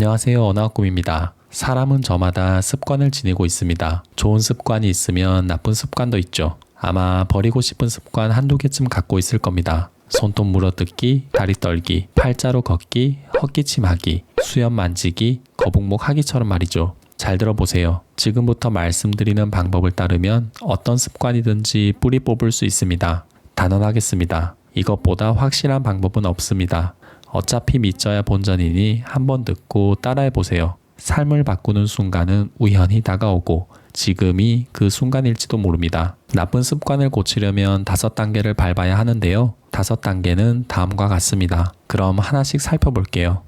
안녕하세요. 언어학꿈입니다. 사람은 저마다 습관을 지니고 있습니다. 좋은 습관이 있으면 나쁜 습관도 있죠. 아마 버리고 싶은 습관 한두 개쯤 갖고 있을 겁니다. 손톱 물어뜯기, 다리 떨기, 팔자로 걷기, 헛기침 하기, 수염 만지기, 거북목 하기처럼 말이죠. 잘 들어보세요. 지금부터 말씀드리는 방법을 따르면 어떤 습관이든지 뿌리 뽑을 수 있습니다. 단언하겠습니다. 이것보다 확실한 방법은 없습니다. 어차피 믿져야 본전이니 한번 듣고 따라해보세요. 삶을 바꾸는 순간은 우연히 다가오고 지금이 그 순간일지도 모릅니다. 나쁜 습관을 고치려면 5단계를 밟아야 하는데요. 5단계는 다음과 같습니다. 그럼 하나씩 살펴볼게요.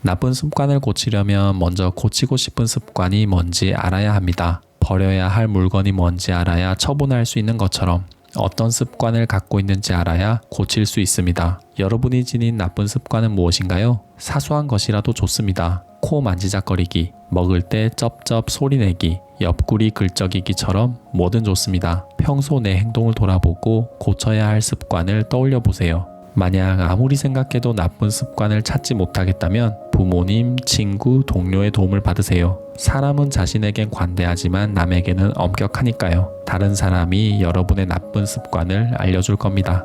나쁜 습관을 고치려면 먼저 고치고 싶은 습관이 뭔지 알아야 합니다. 버려야 할 물건이 뭔지 알아야 처분할 수 있는 것처럼 어떤 습관을 갖고 있는지 알아야 고칠 수 있습니다. 여러분이 지닌 나쁜 습관은 무엇인가요? 사소한 것이라도 좋습니다. 코 만지작거리기, 먹을 때 쩝쩝 소리내기, 옆구리 긁적이기처럼 뭐든 좋습니다. 평소 내 행동을 돌아보고 고쳐야 할 습관을 떠올려 보세요. 만약 아무리 생각해도 나쁜 습관을 찾지 못하겠다면 부모님, 친구, 동료의 도움을 받으세요. 사람은 자신에겐 관대하지만 남에게는 엄격하니까요. 다른 사람이 여러분의 나쁜 습관을 알려줄 겁니다.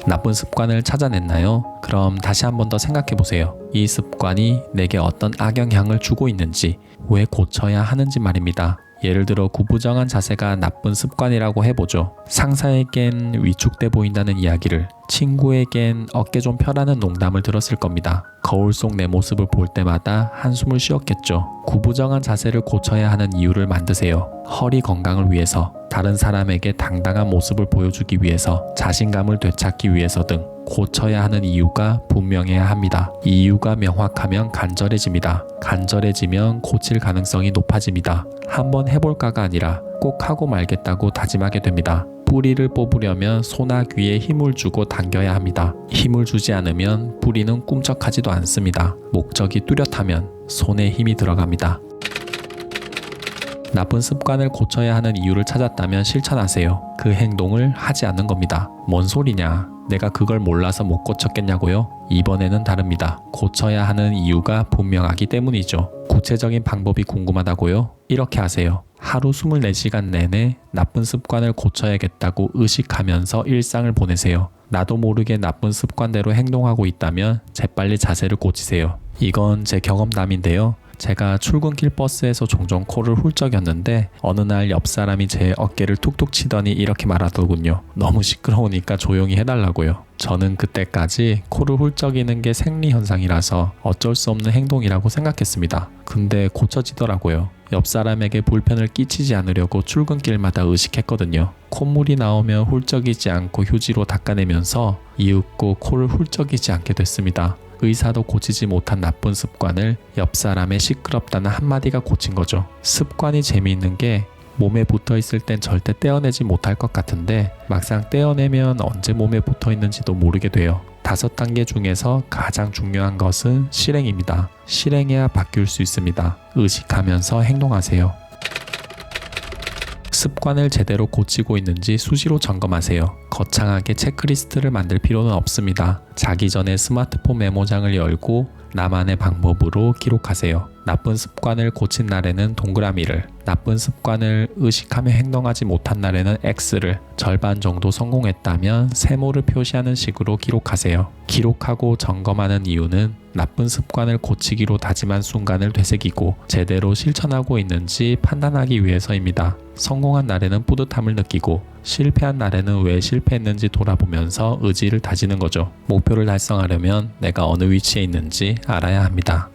나쁜 습관을 찾아냈나요? 그럼 다시 한 번 더 생각해 보세요. 이 습관이 내게 어떤 악영향을 주고 있는지, 왜 고쳐야 하는지 말입니다. 예를 들어 구부정한 자세가 나쁜 습관이라고 해보죠. 상사에겐 위축돼 보인다는 이야기를, 친구에겐 어깨 좀 펴라는 농담을 들었을 겁니다. 거울 속 내 모습을 볼 때마다 한숨을 쉬었겠죠. 구부정한 자세를 고쳐야 하는 이유를 만드세요. 허리 건강을 위해서, 다른 사람에게 당당한 모습을 보여주기 위해서, 자신감을 되찾기 위해서 등 고쳐야 하는 이유가 분명해야 합니다. 이유가 명확하면 간절해집니다. 간절해지면 고칠 가능성이 높아집니다. 한번 해볼까가 아니라 꼭 하고 말겠다고 다짐하게 됩니다. 뿌리를 뽑으려면 소나 귀에 힘을 주고 당겨야 합니다. 힘을 주지 않으면 뿌리는 꿈쩍하지도 않습니다. 목적이 뚜렷하면 손에 힘이 들어갑니다. 나쁜 습관을 고쳐야 하는 이유를 찾았다면 실천하세요. 그 행동을 하지 않는 겁니다. 뭔 소리냐? 내가 그걸 몰라서 못 고쳤겠냐고요? 이번에는 다릅니다. 고쳐야 하는 이유가 분명하기 때문이죠. 구체적인 방법이 궁금하다고요? 이렇게 하세요. 하루 24시간 내내 나쁜 습관을 고쳐야겠다고 의식하면서 일상을 보내세요. 나도 모르게 나쁜 습관대로 행동하고 있다면 재빨리 자세를 고치세요. 이건 제 경험담인데요. 제가 출근길 버스에서 종종 코를 훌쩍였는데 어느 날 옆 사람이 제 어깨를 툭툭 치더니 이렇게 말하더군요. 너무 시끄러우니까 조용히 해달라고요. 저는 그때까지 코를 훌쩍이는 게 생리현상이라서 어쩔 수 없는 행동이라고 생각했습니다. 근데 고쳐지더라고요. 옆 사람에게 불편을 끼치지 않으려고 출근길마다 의식했거든요. 콧물이 나오면 훌쩍이지 않고 휴지로 닦아내면서 이윽고 코를 훌쩍이지 않게 됐습니다. 의사도 고치지 못한 나쁜 습관을 옆 사람의 시끄럽다는 한마디가 고친 거죠. 습관이 재미있는 게 몸에 붙어 있을 땐 절대 떼어내지 못할 것 같은데 막상 떼어내면 언제 몸에 붙어 있는지도 모르게 돼요. 5단계 중에서 가장 중요한 것은 실행입니다. 실행해야 바뀔 수 있습니다. 의식하면서 행동하세요. 습관을 제대로 고치고 있는지 수시로 점검하세요. 거창하게 체크리스트를 만들 필요는 없습니다. 자기 전에 스마트폰 메모장을 열고 나만의 방법으로 기록하세요. 나쁜 습관을 고친 날에는 동그라미를, 나쁜 습관을 의식하며 행동하지 못한 날에는 X를, 절반 정도 성공했다면 세모를 표시하는 식으로 기록하세요. 기록하고 점검하는 이유는 나쁜 습관을 고치기로 다짐한 순간을 되새기고 제대로 실천하고 있는지 판단하기 위해서입니다. 성공한 날에는 뿌듯함을 느끼고 실패한 날에는 왜 실패했는지 돌아보면서 의지를 다지는 거죠. 목표를 달성하려면 내가 어느 위치에 있는지 알아야 합니다.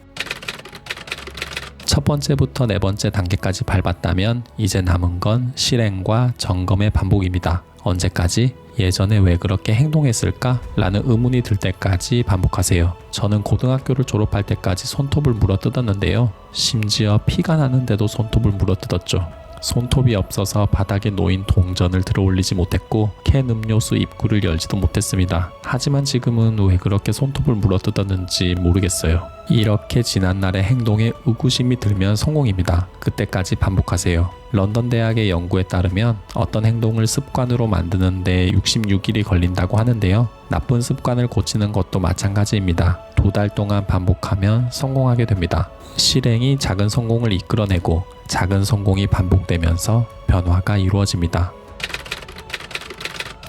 첫 번째부터 네 번째 단계까지 밟았다면 이제 남은 건 실행과 점검의 반복입니다. 언제까지? 예전에 왜 그렇게 행동했을까? 라는 의문이 들 때까지 반복하세요. 저는 고등학교를 졸업할 때까지 손톱을 물어뜯었는데요. 심지어 피가 나는데도 손톱을 물어뜯었죠. 손톱이 없어서 바닥에 놓인 동전을 들어올리지 못했고 캔 음료수 입구를 열지도 못했습니다. 하지만 지금은 왜 그렇게 손톱을 물어뜯었는지 모르겠어요. 이렇게 지난날의 행동에 의구심이 들면 성공입니다. 그때까지 반복하세요. 런던 대학의 연구에 따르면 어떤 행동을 습관으로 만드는 데 66일이 걸린다고 하는데요. 나쁜 습관을 고치는 것도 마찬가지입니다. 두 달 동안 반복하면 성공하게 됩니다. 실행이 작은 성공을 이끌어내고 작은 성공이 반복되면서 변화가 이루어집니다.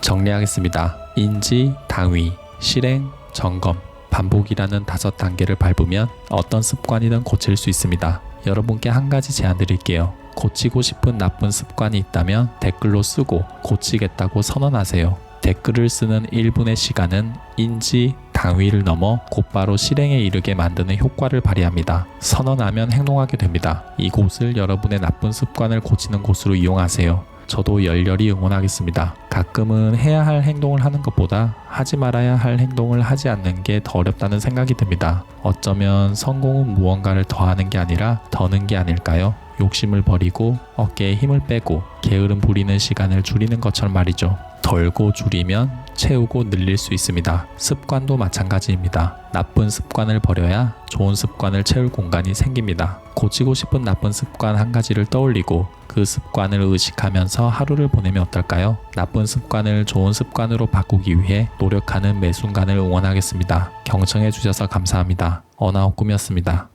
정리하겠습니다. 인지, 당위, 실행, 점검, 반복이라는 5단계를 밟으면 어떤 습관이든 고칠 수 있습니다. 여러분께 한 가지 제안 드릴게요. 고치고 싶은 나쁜 습관이 있다면 댓글로 쓰고 고치겠다고 선언하세요. 댓글을 쓰는 1분의 시간은 인지, 당위를 넘어 곧바로 실행에 이르게 만드는 효과를 발휘합니다. 선언하면 행동하게 됩니다. 이곳을 여러분의 나쁜 습관을 고치는 곳으로 이용하세요. 저도 열렬히 응원하겠습니다. 가끔은 해야 할 행동을 하는 것보다 하지 말아야 할 행동을 하지 않는 게 더 어렵다는 생각이 듭니다. 어쩌면 성공은 무언가를 더하는 게 아니라 더는 게 아닐까요? 욕심을 버리고 어깨에 힘을 빼고 게으름 부리는 시간을 줄이는 것처럼 말이죠. 덜고 줄이면 채우고 늘릴 수 있습니다. 습관도 마찬가지입니다. 나쁜 습관을 버려야 좋은 습관을 채울 공간이 생깁니다. 고치고 싶은 나쁜 습관 한 가지를 떠올리고 그 습관을 의식하면서 하루를 보내면 어떨까요? 나쁜 습관을 좋은 습관으로 바꾸기 위해 노력하는 매 순간을 응원하겠습니다. 경청해 주셔서 감사합니다. 어나웃 꿈이었습니다.